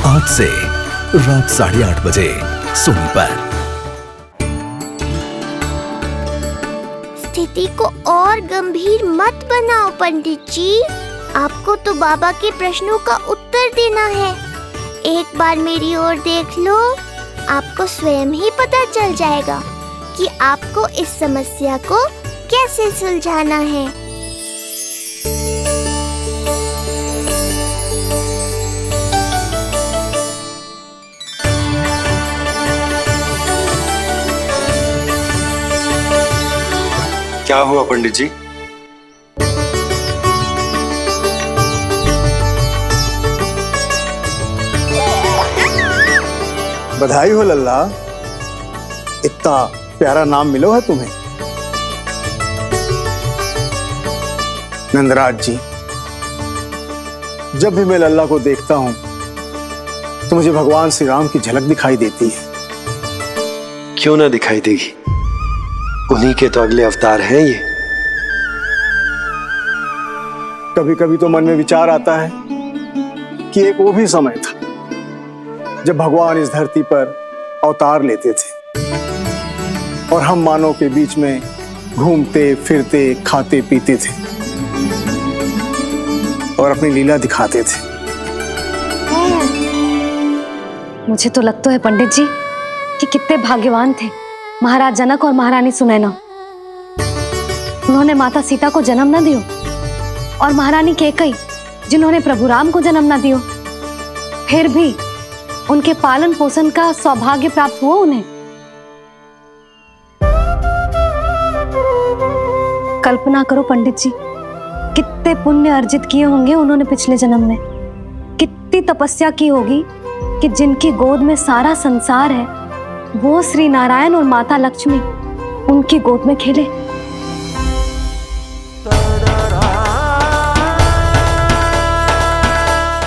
आज से रात 8:30 बजे सोनी पर। स्थिति को और गंभीर मत बनाओ पंडित जी। आपको तो बाबा के प्रश्नों का उत्तर देना है। एक बार मेरी ओर देख लो, आपको स्वयं ही पता चल जाएगा कि आपको इस समस्या को कैसे सुलझाना है। क्या हुआ पंडित जी? बधाई हो लल्ला, इतना प्यारा नाम मिलो है तुम्हें। नंदराज जी, जब भी मैं लल्ला को देखता हूं तो मुझे भगवान श्री राम की झलक दिखाई देती है। क्यों ना दिखाई देगी, उन्हीं के तो अगले अवतार हैं ये। कभी कभी तो मन में विचार आता है कि एक वो भी समय था जब भगवान इस धरती पर अवतार लेते थे और हम मानव के बीच में घूमते फिरते खाते पीते थे और अपनी लीला दिखाते थे। मुझे तो लगता है पंडित जी कि कितने भाग्यवान थे महाराज जनक और महारानी सुनैना। उन्होंने माता सीता को जन्म न दियो और महारानी कैकई जिन्होंने प्रभु राम को जन्म न दियो, फिर भी उनके पालन पोषण का सौभाग्य प्राप्त हुआ उन्हें। कल्पना करो पंडित जी, कितने पुण्य अर्जित किए होंगे उन्होंने पिछले जन्म में। कितनी तपस्या की होगी कि जिनकी गोद में सारा संसार है वो श्री नारायण और माता लक्ष्मी उनकी गोद में खेले।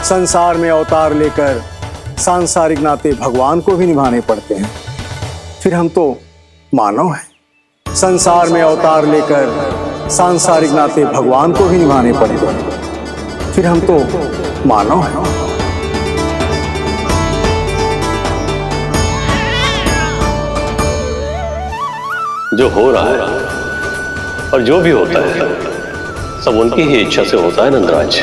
संसार में अवतार लेकर सांसारिक नाते भगवान को भी निभाने पड़ते हैं, फिर हम तो मानव हैं। संसार में अवतार लेकर सांसारिक नाते भगवान को भी निभाने पड़ते हैं, फिर हम तो मानव हैं। जो हो रहा है और जो भी होता है सब उनकी ही इच्छा से होता है नंदराज,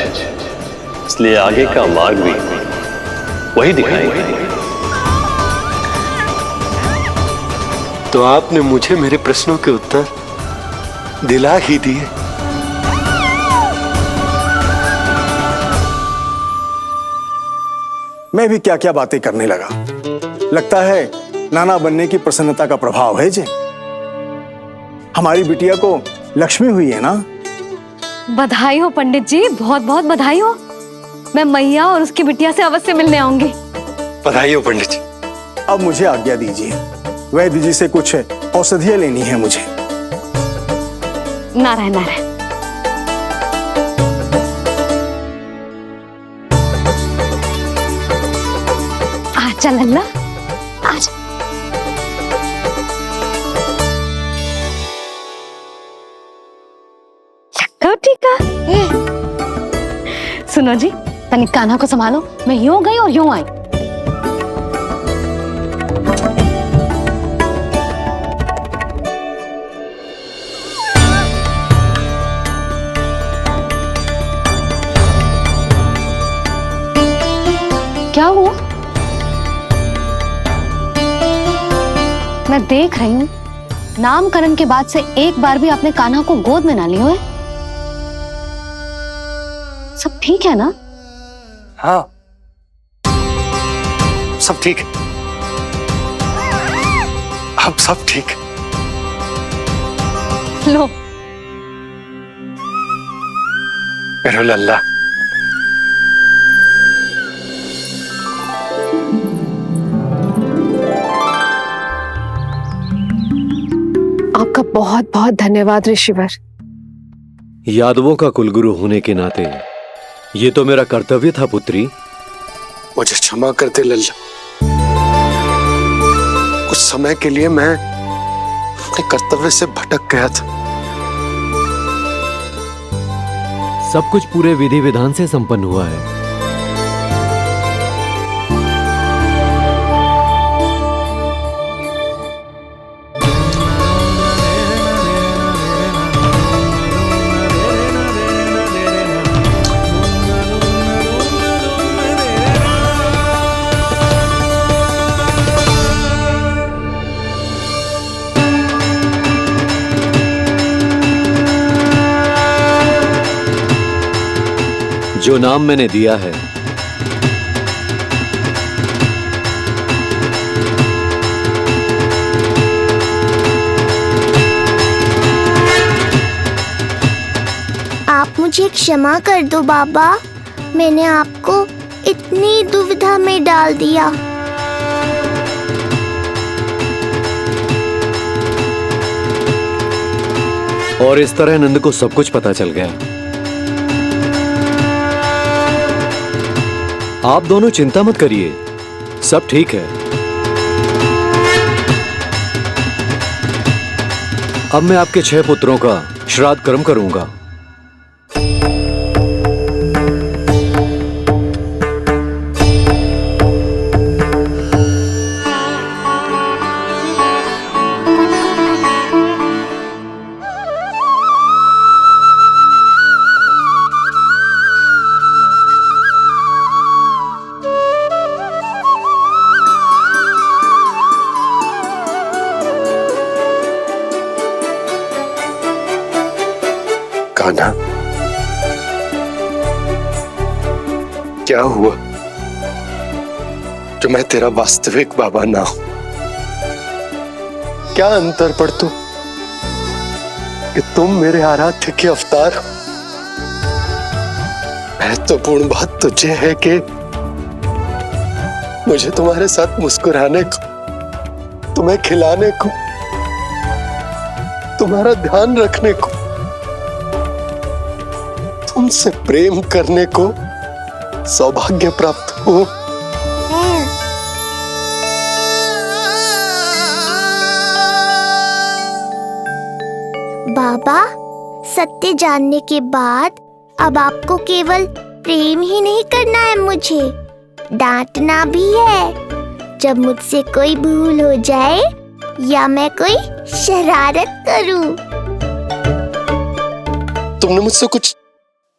इसलिए आगे का मार्ग भी वही दिखाएंगे। तो आपने मुझे मेरे प्रश्नों के उत्तर दिला ही दिए। मैं भी क्या क्या बातें करने लगा। लगता है नाना बनने की प्रसन्नता का प्रभाव है जी। हमारी बिटिया को लक्ष्मी हुई है ना। बधाई हो पंडित जी, बहुत बहुत बधाई हो। मैं मैया और उसकी बिटिया से अवश्य मिलने आऊंगी। बधाई हो पंडित जी। अब मुझे आज्ञा दीजिए, वैद्य जी से कुछ औषधियां लेनी है मुझे। नारायण नारायण। आजा लल्ला, आजा। ठीक है। सुनो जी, तनिक कान्हा को संभालो, मैं यूं गई और यूं आई। क्या हुआ? मैं देख रही हूं नामकरण के बाद से एक बार भी आपने कान्हा को गोद में ना लिया है। सब ठीक है ना? हाँ, सब ठीक है। अब सब ठीक। लो मेरा लल्ला। आपका बहुत बहुत धन्यवाद ऋषिवर। यादवों का कुलगुरु होने के नाते ये तो मेरा कर्तव्य था पुत्री। मुझे क्षमा कर दे लल्ला, कुछ समय के लिए मैं अपने कर्तव्य से भटक गया था। सब कुछ पूरे विधि विधान से संपन्न हुआ है। जो नाम मैंने दिया है, आप मुझे क्षमा कर दो बाबा, मैंने आपको इतनी दुविधा में डाल दिया। और इस तरह नंद को सब कुछ पता चल गया। आप दोनों चिंता मत करिए, सब ठीक है। अब मैं आपके 6 पुत्रों का श्राद्ध कर्म करूंगा। कान्हा, क्या हुआ जो मैं तेरा वास्तविक बाबा ना हूं? क्या अंतर पड़तो कि तुम मेरे आराध्य के अवतार हो? महत्वपूर्ण बात तो यह है कि मुझे तुम्हारे साथ मुस्कुराने को, तुम्हें खिलाने को, तुम्हारा ध्यान रखने को, तुमसे प्रेम करने को सौभाग्य प्राप्त हो। बाबा, सत्य जानने के बाद अब आपको केवल प्रेम ही नहीं करना है, मुझे डांटना भी है जब मुझसे कोई भूल हो जाए या मैं कोई शरारत करूं। तुमने मुझसे कुछ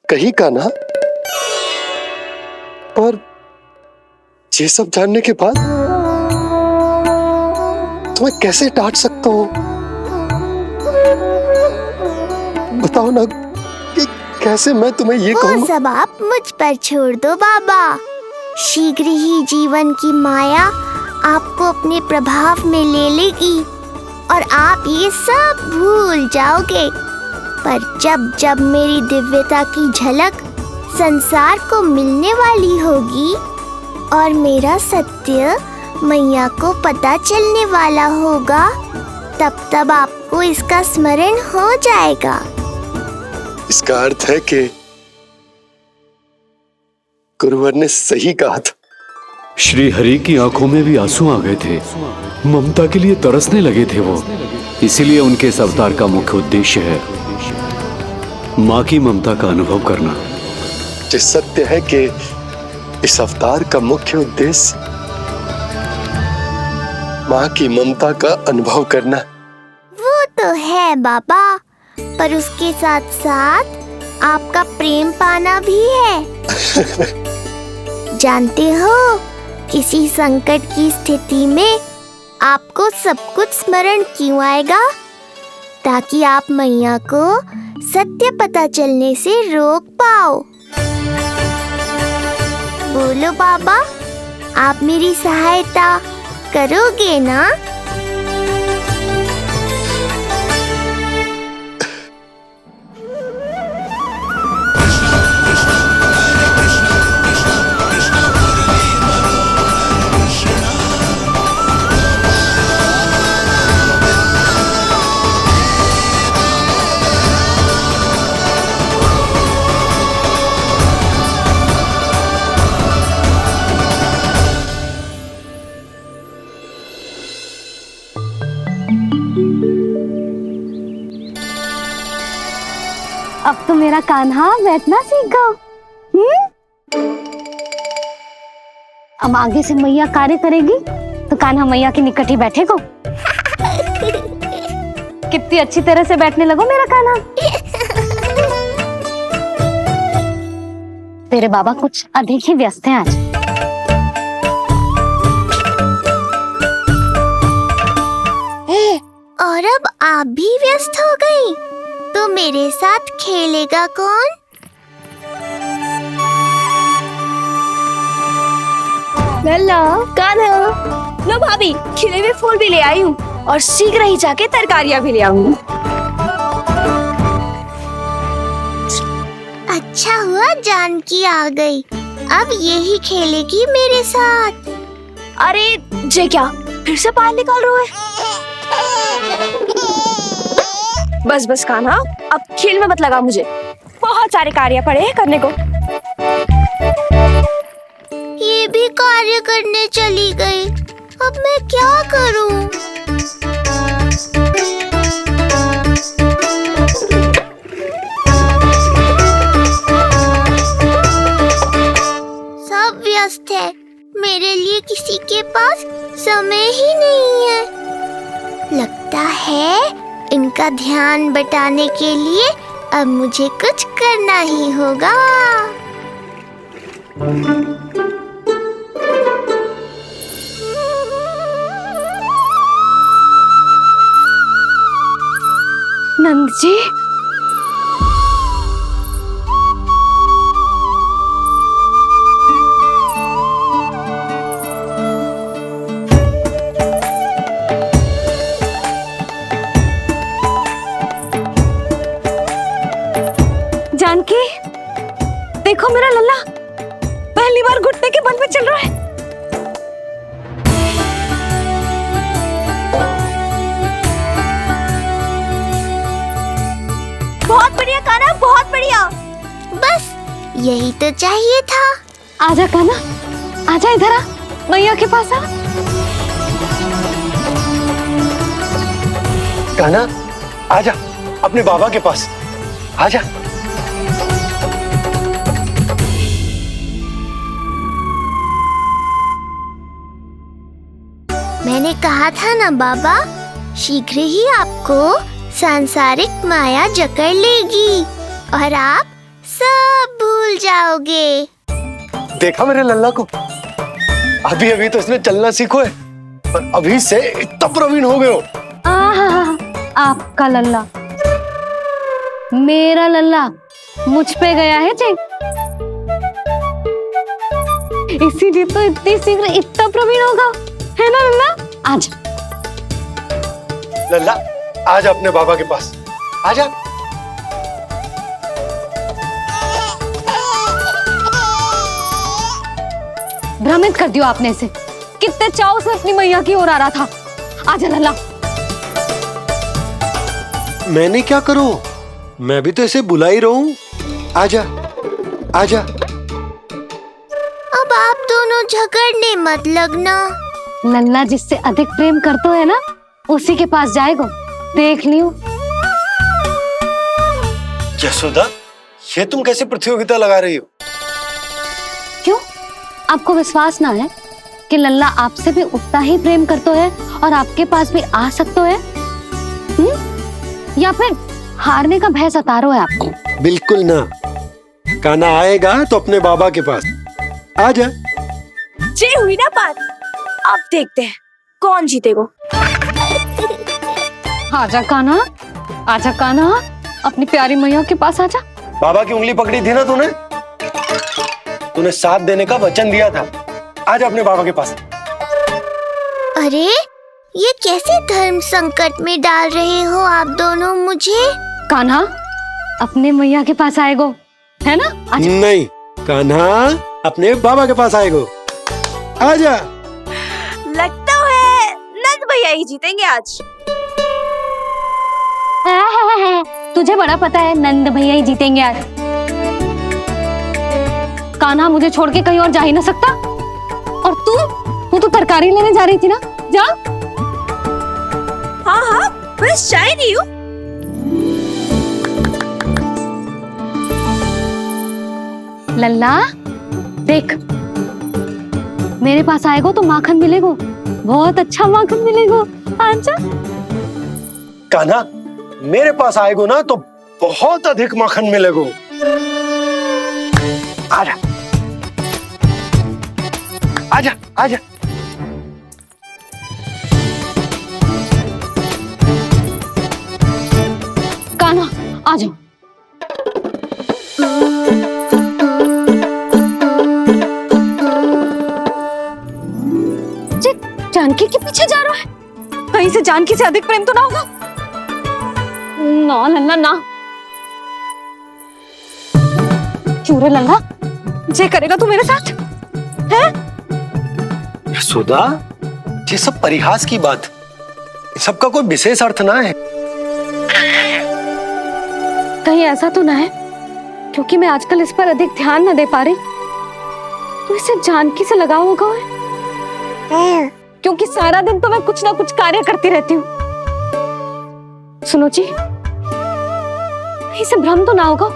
कही कान्हा, पर ये सब जानने के बाद तुम्हें कैसे डांट सकता हूं? बताओ ना कि कैसे मैं तुम्हें ये कहूं? वो सब आप मुझ पर छोड़ दो बाबा। शीघ्र ही जीवन की माया आपको अपने प्रभाव में ले लेगी और आप ये सब भूल जाओगे। पर जब जब मेरी दिव्यता की झलक संसार को मिलने वाली होगी और मेरा सत्य मैया को पता चलने वाला होगा, तब तब आपको इसका स्मरण हो जाएगा। इसका अर्थ है कि गुरुवर ने सही कहा था। श्री हरि की आंखों में भी आंसू आ गए थे, ममता के लिए तरसने लगे थे वो। इसीलिए उनके इस अवतार का मुख्य उद्देश्य है माँ की ममता का अनुभव करना। जो सत्य है कि इस अवतार का मुख्य उद्देश्य माँ की ममता का अनुभव करना। वो तो है बाबा, पर उसके साथ साथ आपका प्रेम पाना भी है। जानते हो, किसी संकट की स्थिति में आपको सब कुछ स्मरण क्यों आएगा? ताकि आप मैया को सत्य पता चलने से रोक पाओ। बोलो बाबा, आप मेरी सहायता करोगे ना? अब तो मेरा कान्हा बैठना सीख गया। अब आगे से मैया कार्य करेगी तो कान्हा मैया के निकट ही बैठेगा। कितनी अच्छी तरह से बैठने लगो मेरा कान्हा। तेरे बाबा कुछ अधिक ही व्यस्त हैं आज। और अब आप भी व्यस्त हो गई, तो मेरे साथ खेलेगा कौन? लल्ला कान्हा, लो भाभी खिले हुए फूल भी ले आई हूँ और शीघ्र ही जाके तरकारियाँ भी ले आऊंगी। अच्छा हुआ जानकी आ गई, अब यही खेलेगी मेरे साथ। अरे जे क्या फिर से पायल निकाल रहे हो? बस बस कान्हा, अब खेल में मत लगा मुझे, बहुत सारे कार्य पड़े हैं करने को। ये भी कार्य करने चली गई, अब मैं क्या करूं? सब व्यस्त है, मेरे लिए किसी के पास समय ही नहीं है। लगता है इनका ध्यान बटाने के लिए अब मुझे कुछ करना ही होगा। नंद जी, जानकी देखो मेरा लल्ला पहली बार घुटने के बल पे चल रहा है। बहुत बढ़िया कान्हा, बहुत बढ़िया। बस यही तो चाहिए था। आजा कान्हा, आजा इधर आ, मैया के पास आ। कान्हा आजा अपने बाबा के पास, आजा। मैंने कहा था ना बाबा, शीघ्र ही आपको सांसारिक माया जकड़ लेगी और आप सब भूल जाओगे। देखा मेरे लल्ला को, अभी अभी तो इसने चलना सीखो है, पर अभी से इतना प्रवीण हो गए हो। आपका लल्ला, मेरा लल्ला मुझ पे गया है जी, इसीलिए तो इतनी शीघ्र इतना प्रवीण होगा, है ना लल्ला? आज लल्ला आजा अपने बाबा के पास, आजा। भ्रमित कर दिया आपने इसे, कितने चाव से अपनी मैया की ओर आ रहा था। आजा लल्ला। मैंने क्या करूं, मैं भी तो इसे बुला ही रहा हूं, आजा आजा। अब आप दोनों झगड़ने मत लगना। लल्ला जिससे अधिक प्रेम करते है ना, उसी के पास जाएगा, देख लियो। यशोदा, ये तुम कैसे प्रतियोगिता लगा रही हो? क्यों, आपको विश्वास ना है कि लल्ला आपसे भी उतना ही प्रेम करते है और आपके पास भी आ सकते है? या फिर हारने का भय सता रहा है आपको? बिल्कुल ना, कान्हा आएगा तो अपने बाबा के पास, आजा। जे हुई ना बात, अब देखते हैं कौन जीतेगा। आजा कान्हा, आजा कान्हा, अपनी प्यारी मैया के पास आजा। बाबा की उंगली पकड़ी थी ना तूने, तूने साथ देने का वचन दिया था, आजा अपने बाबा के पास। अरे ये कैसे धर्म संकट में डाल रहे हो आप दोनों मुझे? कान्हा अपने मैया के पास आएगो, है ना? आजा। नहीं, कान्हा अपने बाबा के पास आएगो, आजा। लगता है नंद भैया ही जीतेंगे आज। तुझे बड़ा पता है नंद भैया ही जीतेंगे आज। कान्हा मुझे छोड़ के कहीं और जा ही ना सकता। और तू तो तरकारी लेने जा रही थी ना, जा। हाँ हाँ, बस जा ही रही हूँ। लल्ला देख, मेरे पास आएगो तो माखन मिलेगो, बहुत अच्छा माखन मिलेगो, आजा। कान्हा मेरे पास आएगो ना तो बहुत अधिक माखन मिलेगो, आजा आजा आजा। कान्हा आ जाओ। जानकी के पीछे जा रहा है? कहीं से जानकी से अधिक प्रेम तो ना होगा? ना लल्ला ना। क्यों रे लल्ला, ये करेगा तू मेरे साथ? है यशोदा, ये सब परिहास की बात, सबका कोई विशेष अर्थ ना है। कहीं ऐसा तो ना है क्योंकि मैं आजकल इस पर अधिक ध्यान न दे पा रही तो इसे जानकी से लगाव होगा? क्योंकि सारा दिन तो मैं कुछ ना कुछ कार्य करती रहती हूँ। सुनो जी, इसे भ्रम तो ना होगा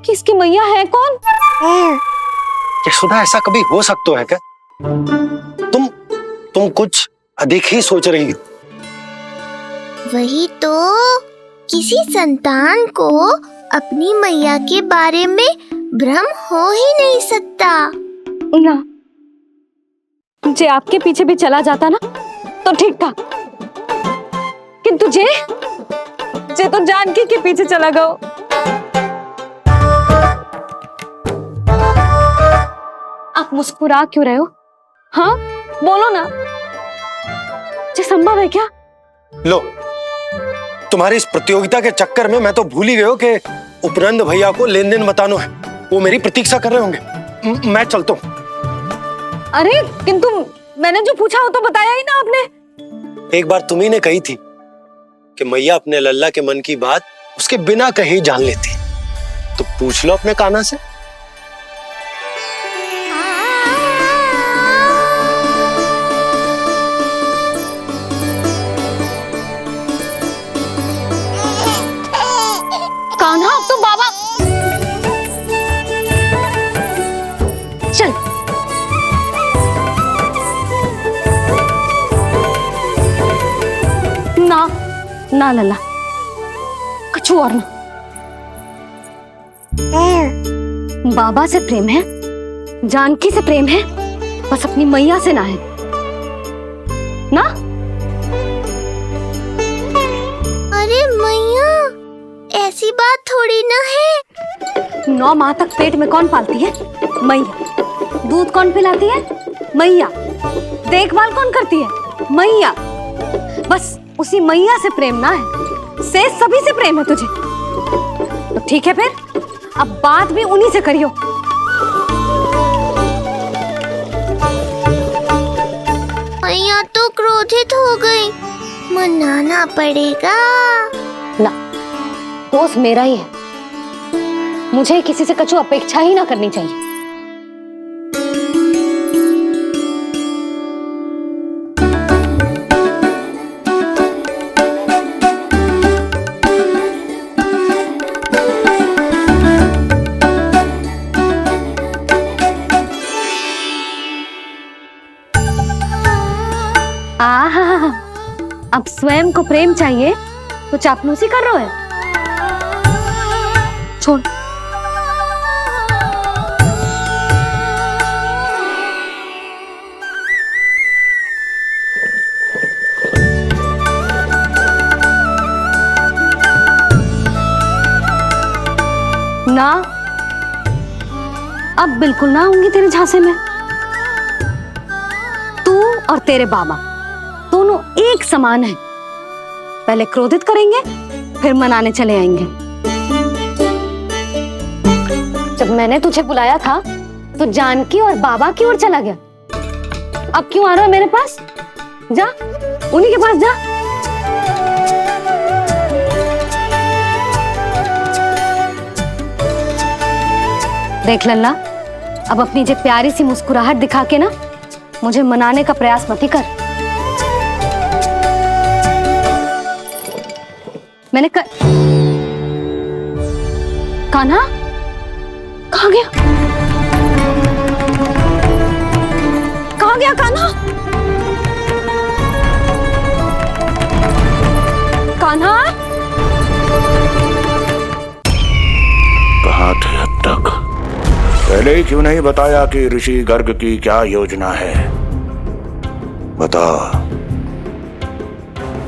कि इसकी मैया है कौन? यशोदा, ऐसा कभी हो सकता है क्या? तुम कुछ अधिक ही सोच रही हो। वही तो, किसी संतान को अपनी मैया के बारे में भ्रम हो ही नहीं सकता। ना, जे आपके पीछे भी चला जाता ना तो ठीक था, किंतु जे तो जानकी के पीछे चला गया। आप मुस्कुरा क्यों रहे हो? हाँ बोलो ना, ये संभव है क्या? लो, तुम्हारी इस प्रतियोगिता के चक्कर में मैं तो भूल ही गया कि उपनंद भैया को लेन देन बताना है। वो मेरी प्रतीक्षा कर रहे होंगे। मैं चलता हूँ। अरे किंतु मैंने जो पूछा वो तो बताया ही ना आपने। एक बार तुम्ही ने कही थी कि मैया अपने लल्ला के मन की बात उसके बिना कहे ही जान लेती, तो पूछ लो अपने कान्हा से। कान्हा, अब तो बाबा चल। ना ना लल्ला, कुछ और ना। बाबा से प्रेम है, जानकी से प्रेम है, बस अपनी मैया से ना है ना। अरे मैया, ऐसी बात थोड़ी ना है। 9 माह तक पेट में कौन पालती है? मैया। दूध कौन पिलाती है? मैया। देखभाल कौन करती है? मैया। बस उसी मैया से प्रेम ना है, से सभी से प्रेम है तुझे। तो ठीक है फिर, अब बात भी उन्हीं से करियो। मैया तो क्रोधित हो गई, मनाना पड़ेगा। ना, दोष मेरा ही है, मुझे किसी से कछु अपेक्षा ही ना करनी चाहिए। आहा, अब स्वयं को प्रेम चाहिए तो चापलूसी कर रहे हो? छोड़। ना, अब बिल्कुल ना आऊंगी तेरे झांसे में। तू और तेरे बाबा दोनों एक समान हैं। पहले क्रोधित करेंगे, फिर मनाने चले आएंगे। जब मैंने तुझे बुलाया था तो जानकी और बाबा की ओर चला गया। अब क्यों आ रहा है मेरे पास? जा, उन्हीं के पास जा। देख लल्ला, अब अपनी जे प्यारी सी मुस्कुराहट दिखा के ना मुझे मनाने का प्रयास मत ही कर। मैंने कान्हा कहाँ गया? कहाँ गया कान्हा? कान्हा, कहाँ थे अब तक? पहले ही क्यों नहीं बताया कि ऋषि गर्ग की क्या योजना है? बता,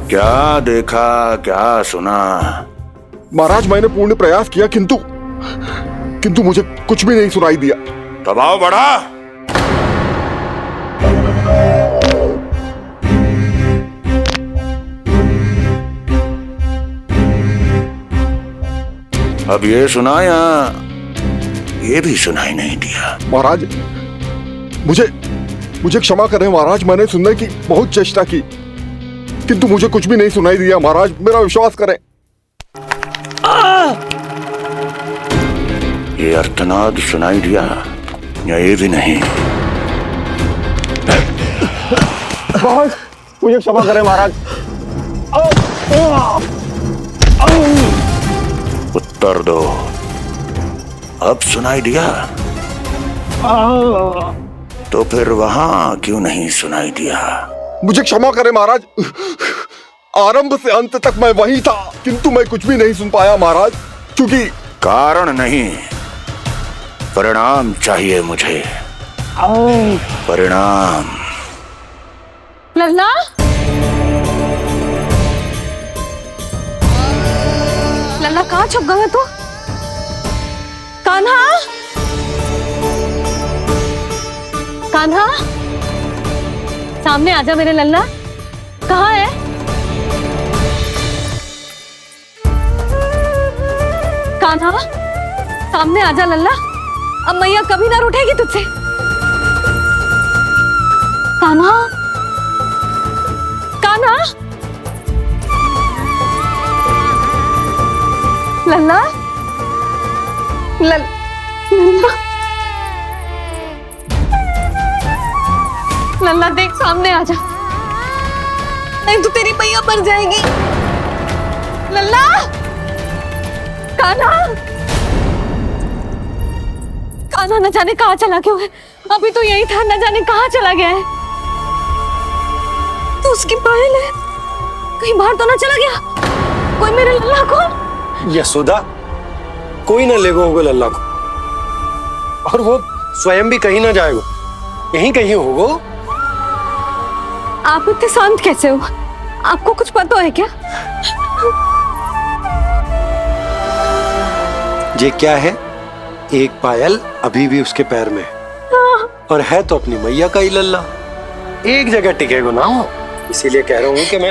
क्या देखा, क्या सुना? महाराज, मैंने पूर्ण प्रयास किया किंतु मुझे कुछ भी नहीं सुनाई दिया। दबाव बढ़ा। अब ये सुना या ये भी सुनाई नहीं दिया? महाराज, मुझे क्षमा करें महाराज, मैंने सुनने की बहुत चेष्टा की किंतु मुझे कुछ भी नहीं सुनाई दिया महाराज, मेरा विश्वास करें। ये अर्थनाद सुनाई दिया या ये भी नहीं? महाराज मुझे क्षमा करें महाराज। उत्तर दो, अब सुनाई दिया? तो फिर वहां क्यों नहीं सुनाई दिया? मुझे क्षमा करें महाराज, आरंभ से अंत तक मैं वही था किंतु मैं कुछ भी नहीं सुन पाया महाराज, क्योंकि कारण नहीं, परिणाम चाहिए मुझे। परिणाम। लल्ला, लल्ला कहाँ छुप गए तू? कान्हा, कान्हा, सामने आजा मेरे लल्ला। कहाँ है? कान्हा, सामने आजा लल्ला। अब मैया कभी ना रूठेगी तुझसे। कान्हा, कान्हा, लल्ला, लल्ला, लल्ला देख सामने आ जा, नहीं तो तेरी मैया मर जाएगी। लल्ला, कान्हा, कान्हा न जाने कहाँ चला गया है, अभी तो यही था, न जाने कहाँ चला गया है। तो उसकी पायल है, कहीं बाहर तो ना चला गया? कोई मेरे लल्ला को? यशोदा, कोई ना ले होगा लल्ला को, और वो स्वयं भी कहीं ना जाएगा, यहीं कहीं होगा। आप इतने शांत कैसे हो? आपको कुछ पता है क्या? ये क्या है? एक पायल अभी भी उसके पैर में है, और है तो अपनी मैया का ही लल्ला, एक जगह टिकेगा ना, इसीलिए कह रहा हूँ कि मैं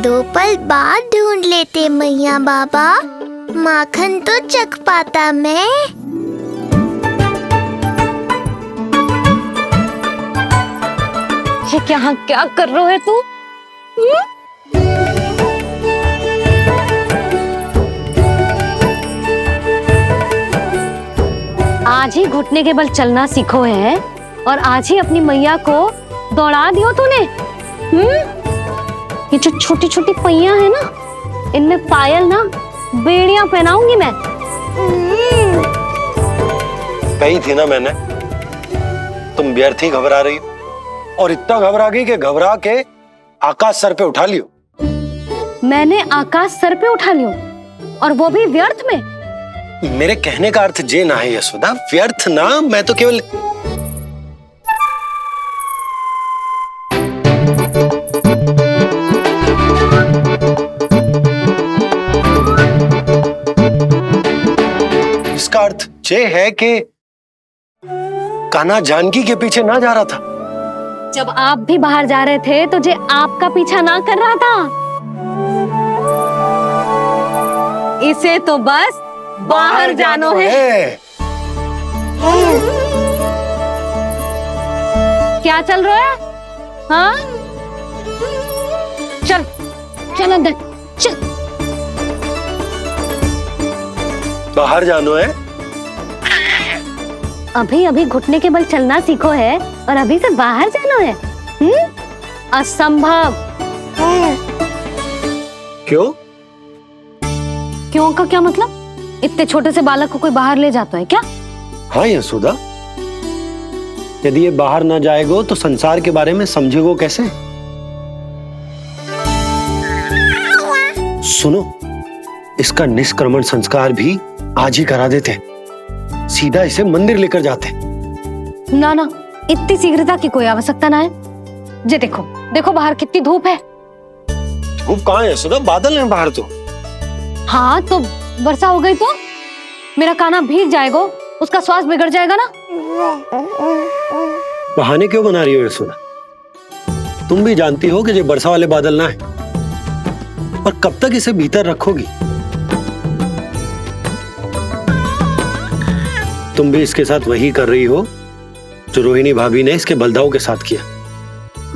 दो पल बाद ढूंढ लेते मैया बाबा, माखन तो चख पाता मैं। ये क्या क्या कर रहे है तू? आज ही घुटने के बल चलना सीखो है और आज ही अपनी मैया को दौड़ा दियो तूने। ये जो छोटी छोटी पहियां है ना, इनमें पायल ना बेड़ियां पहनाऊंगी मैं। कही थी ना मैंने, तुम व्यर्थ ही घबरा रही हो, और इतना घबरा गई कि घबरा के आकाश सर पे उठा लियो। मैंने आकाश सर पे उठा लियो, और वो भी व्यर्थ में? मेरे कहने का अर्थ जे ना है यशोदा, व्यर्थ ना, मैं तो केवल इसका अर्थ ये है कि कान्हा जानकी के पीछे ना जा रहा था। जब आप भी बाहर जा रहे थे तो जे आपका पीछा ना कर रहा था। इसे तो बस बाहर जानो है। क्या चल रहा है? हाँ, चल चल अंदर चल। बाहर जानो है? अभी अभी घुटने के बल चलना सीखो है और अभी से बाहर जाना है? असंभव। क्यों? क्यों का क्या मतलब? इतने छोटे से बालक को कोई बाहर ले जाता है क्या? हाँ यशोदा, यदि ये बाहर ना जाएगो तो संसार के बारे में समझेगो कैसे? सुनो, इसका निष्क्रमण संस्कार भी आज ही करा देते, सीधा इसे मंदिर लेकर जाते। ना ना, इतनी शीघ्रता की कोई आवश्यकता ना है। जे देखो देखो बाहर कितनी धूप है। धूप कहाँ है यशोदा? बादल हैं बाहर तो। हाँ तो वर्षा हो गई तो मेरा कान्हा भीग जाएगा, उसका स्वास्थ्य बिगड़ जाएगा ना। बहाने क्यों बना रही हो यशोदा? तुम भी जानती हो कि ये वर्षा वाले बादल ना है, और कब तक इसे भीतर रखोगी? तुम भी इसके साथ वही कर रही हो जो रोहिणी भाभी ने इसके बलदाऊ के साथ किया।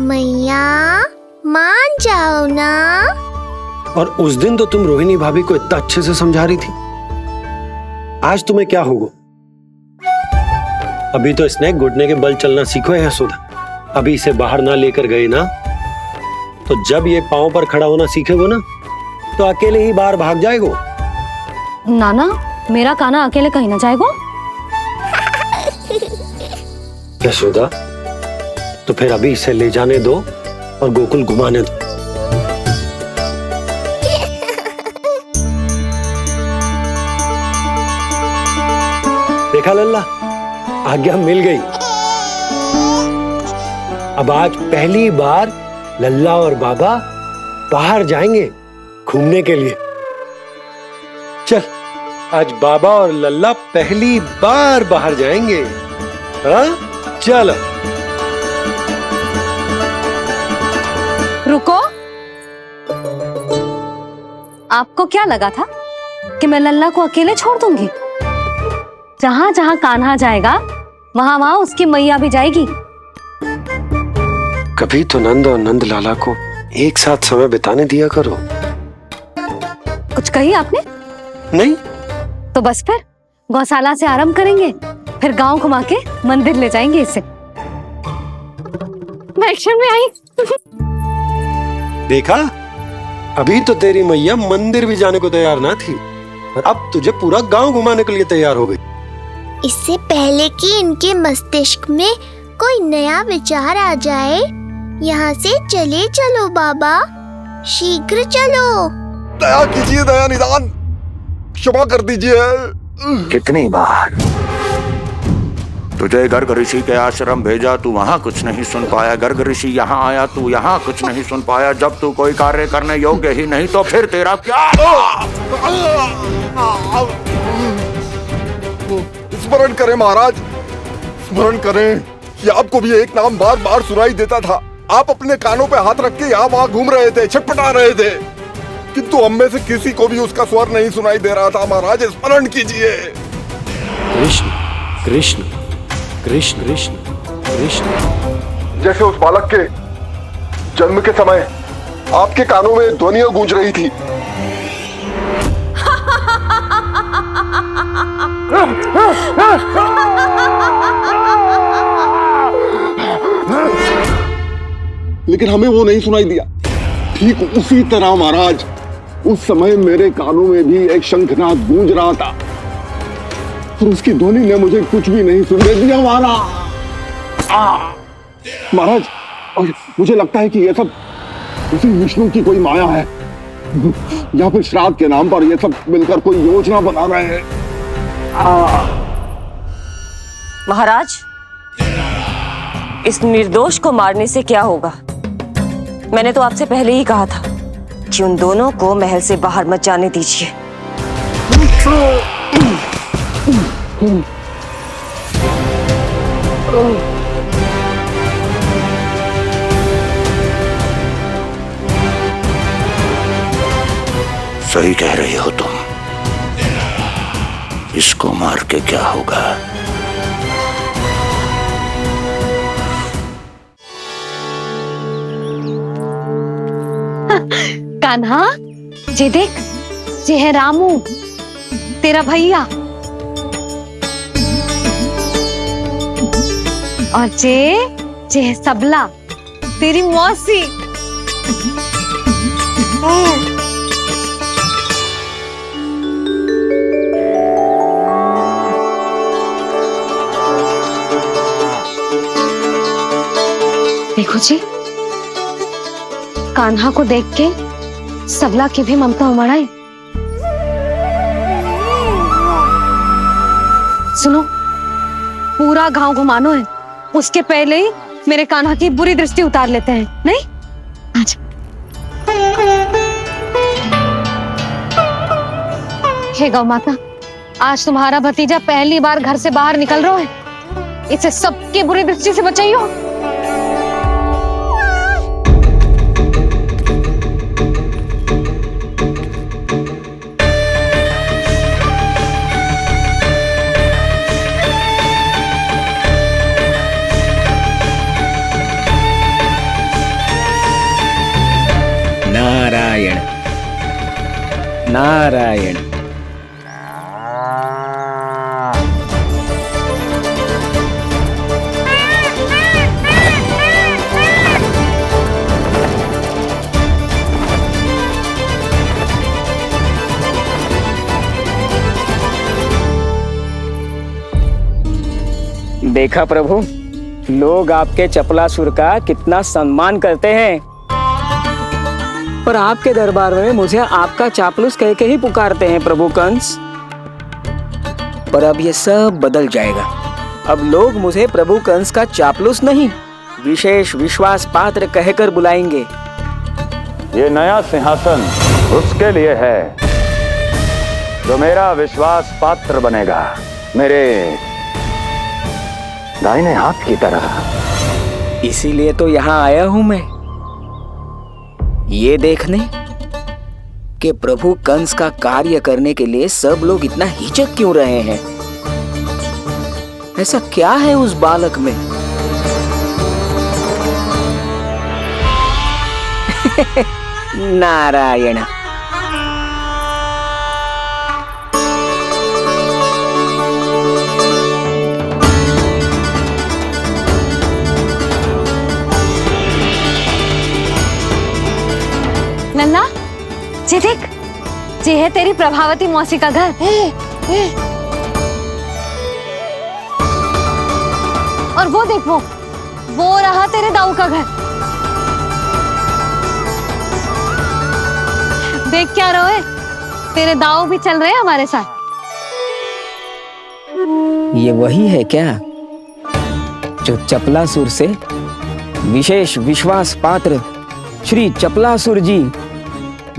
मैया मान जाओ ना। और उस दिन तो तुम रोहिणी भाभी को इतना अच्छे से समझा रही थी, आज तुम्हें क्या होगा? अभी तो इसने घुटने के बल चलना सीखो है यशोदा। अभी इसे बाहर ना लेकर गए ना, तो जब ये पांव पर खड़ा होना सीखेगो ना, तो अकेले ही बाहर भाग जाएगो। नाना, मेरा कान्हा अकेले कहीं ना जाएगा। यशोदा, तो फिर अभी इसे ले जाने दो और गोकुल घुमाने दो। देखा लल्ला, आज्ञा मिल गई। अब आज पहली बार लल्ला और बाबा बाहर जाएंगे घूमने के लिए। चल, आज बाबा और लल्ला पहली बार बाहर जाएंगे। हाँ, चलो। रुको, आपको क्या लगा था कि मैं लल्ला को अकेले छोड़ दूंगी? जहां जहां कान्हा जाएगा वहां वहां उसकी मैया भी जाएगी। कभी तो नंद और नंद लाला को एक साथ समय बिताने दिया करो। कुछ कही आपने? नहीं तो बस फिर गौशाला से आरंभ करेंगे, फिर गांव घुमा के मंदिर ले जाएंगे इसे। मैं एक्शन में आई। देखा, अभी तो तेरी मैया मंदिर भी जाने को तैयार ना थी, और अब तुझे पूरा गांव घुमाने के लिए तैयार हो गई। इससे पहले कि इनके मस्तिष्क में कोई नया विचार आ जाए, यहाँ से चले चलो बाबा, शीघ्र चलो। दया कीजिए, दया निदान, क्षमा कर दीजिए। कितनी बार तुझे गर्ग ऋषि के आश्रम भेजा, तू वहां कुछ नहीं सुन पाया। गर्ग ऋषि यहाँ आया, तू यहाँ कुछ नहीं सुन पाया। जब तू कोई कार्य करने योग्य ही नहीं तो फिर तेरा क्या? स्मरण करें महाराज, स्मरण करें कि आपको भी एक नाम बार बार सुनाई देता था। आप अपने कानों पे हाथ रख के यहाँ वहां घूम रहे थे, छटपटा रहे थे, किंतु हम में से किसी को भी उसका स्वर नहीं सुनाई दे रहा था। महाराज, स्मरण कीजिए। कृष्ण कृष्ण कृष्ण कृष्ण कृष्ण। जैसे उस बालक के जन्म के समय आपके कानों में ध्वनियां गूंज रही थी। लेकिन हमें वो नहीं सुनाई दिया। ठीक उसी तरह महाराज, उस समय मेरे कानों में भी एक शंखनाद गूंज रहा था, और उसकी ध्वनि ने मुझे कुछ भी नहीं सुनने दिया महाराज। और मुझे लगता है कि ये सब उसी विष्णु की कोई माया है, या फिर श्राद्ध के नाम पर ये सब मिलकर कोई योजना बना रहे हैं। महाराज, इस निर्दोष को मारने से क्या होगा? मैंने तो आपसे पहले ही कहा था कि उन दोनों को महल से बाहर मत जाने दीजिए। सही कह रही हो तुम। इसको मार के क्या होगा? कान्हा, जे देख, जे है रामू, तेरा भैया, और जे है सबला, तेरी मौसी। देखो जी, कान्हा को देख के सबला की भी ममता उमड़ आई। सुनो, पूरा गांव घुमानो है, उसके पहले ही मेरे कान्हा की बुरी दृष्टि उतार लेते हैं, नहीं? अच्छा। हे गौ माता, आज तुम्हारा भतीजा पहली बार घर से बाहर निकल रहा है, इसे सबकी बुरी दृष्टि से बचाइयो। नारायण नारायण। देखा प्रभु, लोग आपके चपलासुर का कितना सम्मान करते हैं, पर आपके दरबार में मुझे आपका चापलूस कह के ही पुकारते हैं प्रभु कंस। पर अब ये सब बदल जाएगा। अब लोग मुझे प्रभु कंस का चापलूस नहीं, विशेष विश्वास पात्र कहकर बुलाएंगे। ये नया सिंहासन उसके लिए है जो मेरा विश्वास पात्र बनेगा, मेरे दाहिने हाथ की तरह। इसीलिए तो यहाँ आया हूं मैं, ये देखने कि प्रभु कंस का कार्य करने के लिए सब लोग इतना हिचक क्यों रहे हैं। ऐसा क्या है उस बालक में? नारायण। नन्ना, जी देख, जी है तेरी प्रभावती मौसी का घर। और वो देख, वो रहा तेरे दाऊ का घर। देख क्या रहे, तेरे दाऊ भी चल रहे हैं हमारे साथ। ये वही है क्या जो चपलासुर से विशेष विश्वास पात्र श्री चपलासुर जी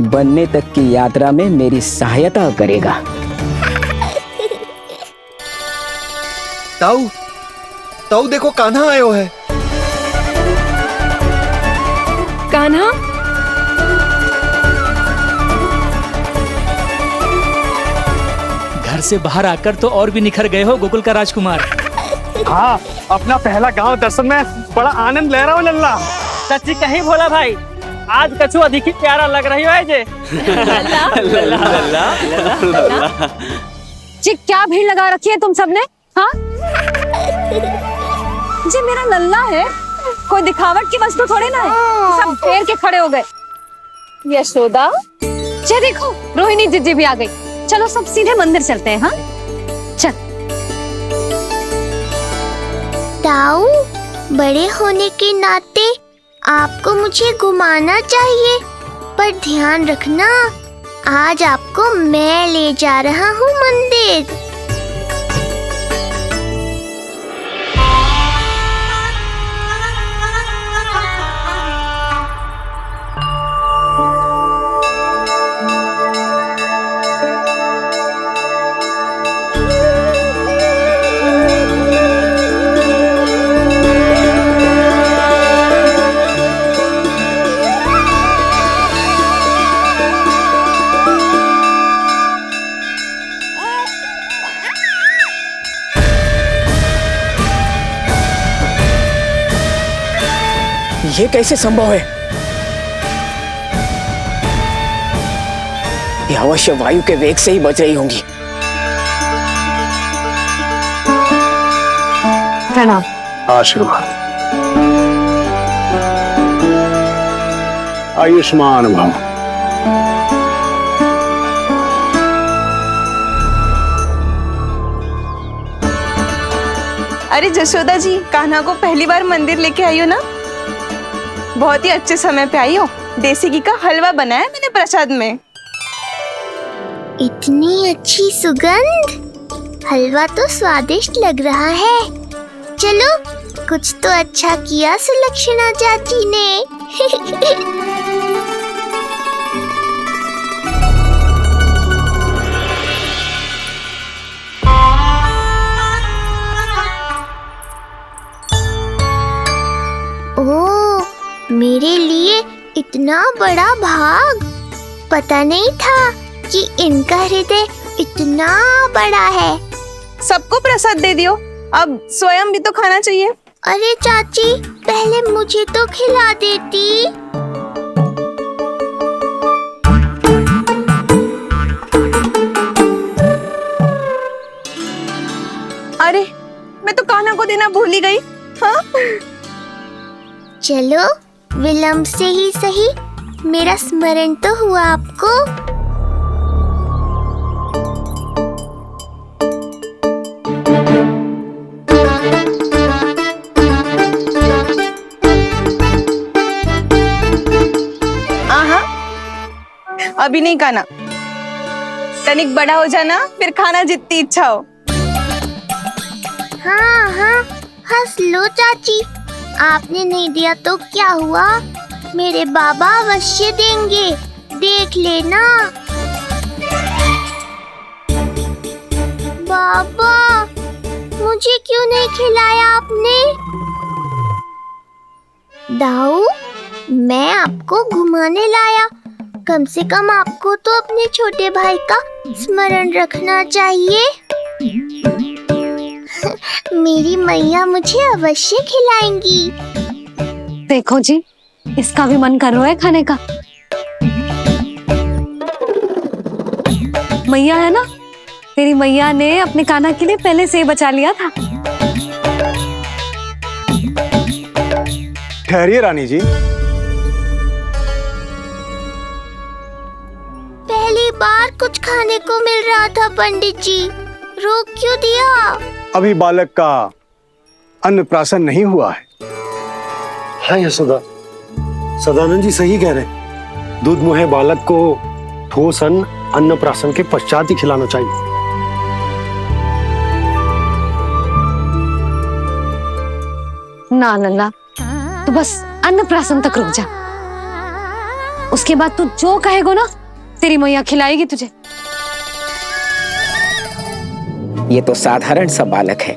बनने तक की यात्रा में मेरी सहायता करेगा? ताऊ, ताऊ देखो, कान्हा आयो है। कान्हा, घर से बाहर आकर तो और भी निखर गए हो गोकुल का राजकुमार। हाँ, अपना पहला गांव दर्शन में बड़ा आनंद ले रहा हूँ लल्ला। सच्ची कहीं बोला भाई, आज कछु अधिक ही प्यारा लग रही है जे। जी क्या भीड़ लगा रखी है तुम सबने? हाँ जी, मेरा लल्ला है, कोई दिखावट की वस्तु थोड़ी ना है। सब घेर के खड़े हो गए। यशोदा, जी देखो, रोहिणी जीजी भी आ गई। चलो सब सीधे मंदिर चलते हैं। हाँ चल। ताऊ, बड़े होने के नाते आपको मुझे घुमाना चाहिए, पर ध्यान रखना, आज आपको मैं ले जा रहा हूँ मंदिर। ये कैसे संभव है? ये अवश्य वायु के वेग से ही बच रही होंगी। प्रणाम। आशीर्वाद। आयुष्मान भव। अरे जशोदा जी, कान्हा को पहली बार मंदिर लेके आई हो ना? बहुत ही अच्छे समय पे आई हो। देसी घी का हलवा बनाया मैंने प्रसाद में। इतनी अच्छी सुगंध, हलवा तो स्वादिष्ट लग रहा है। चलो, कुछ तो अच्छा किया सुलक्षणा चाची ने। ओह, मेरे लिए इतना बड़ा भाग। पता नहीं था कि इनका हृदय इतना बड़ा है। सबको प्रसाद दे दियो, अब स्वयं भी तो खाना चाहिए। अरे चाची, पहले मुझे तो खिला देती। अरे, मैं तो कान्हा को देना भूल ही गई। हाँ? चलो, विलंब से ही सही, मेरा स्मरण तो हुआ आपको। अभी नहीं खाना, तनिक बड़ा हो जाना, फिर खाना जितनी इच्छा हो। हाँ हाँ, हंस लो चाची। आपने नहीं दिया तो क्या हुआ, मेरे बाबा अवश्य देंगे, देख लेना। बाबा, मुझे क्यों नहीं खिलाया आपने? दाऊ, मैं आपको घुमाने लाया, कम से कम आपको तो अपने छोटे भाई का स्मरण रखना चाहिए। मेरी मैया मुझे अवश्य खिलाएंगी। देखो जी, इसका भी मन कर रहा है खाने का। मैया है ना, तेरी मैया ने अपने कान्हा के लिए पहले से ही बचा लिया था। ठहरिए रानी जी। पहली बार कुछ खाने को मिल रहा था पंडित जी, रोक क्यों दिया? अभी बालक का अन्नप्राशन नहीं हुआ है। हाँ यशोदा, सदानंद जी सही कह रहे। दूध मुहे बालक को ठोस अन्नप्राशन के पश्चात ही खिलाना चाहिए। ना लल्ला, तू बस अन्नप्राशन तक रुक जा, उसके बाद तू जो कहेगो ना, तेरी मैया खिलाएगी तुझे। ये तो साधारण सा बालक है,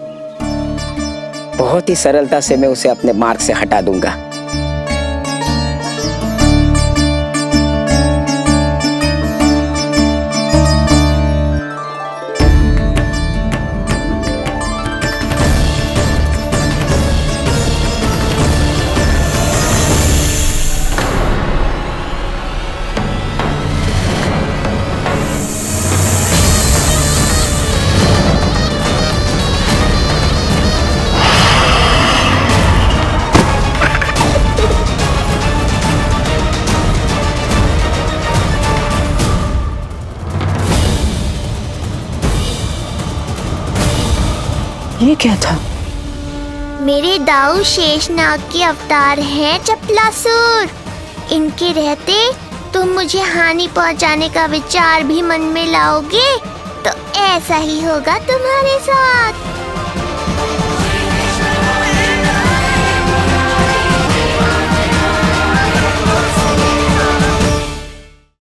बहुत ही सरलता से मैं उसे अपने मार्ग से हटा दूंगा। ये क्या था? मेरे दाऊ शेषनाग के अवतार हैं चपलासुर। इनके रहते तुम मुझे हानि पहुंचाने का विचार भी मन में लाओगे तो ऐसा ही होगा तुम्हारे साथ।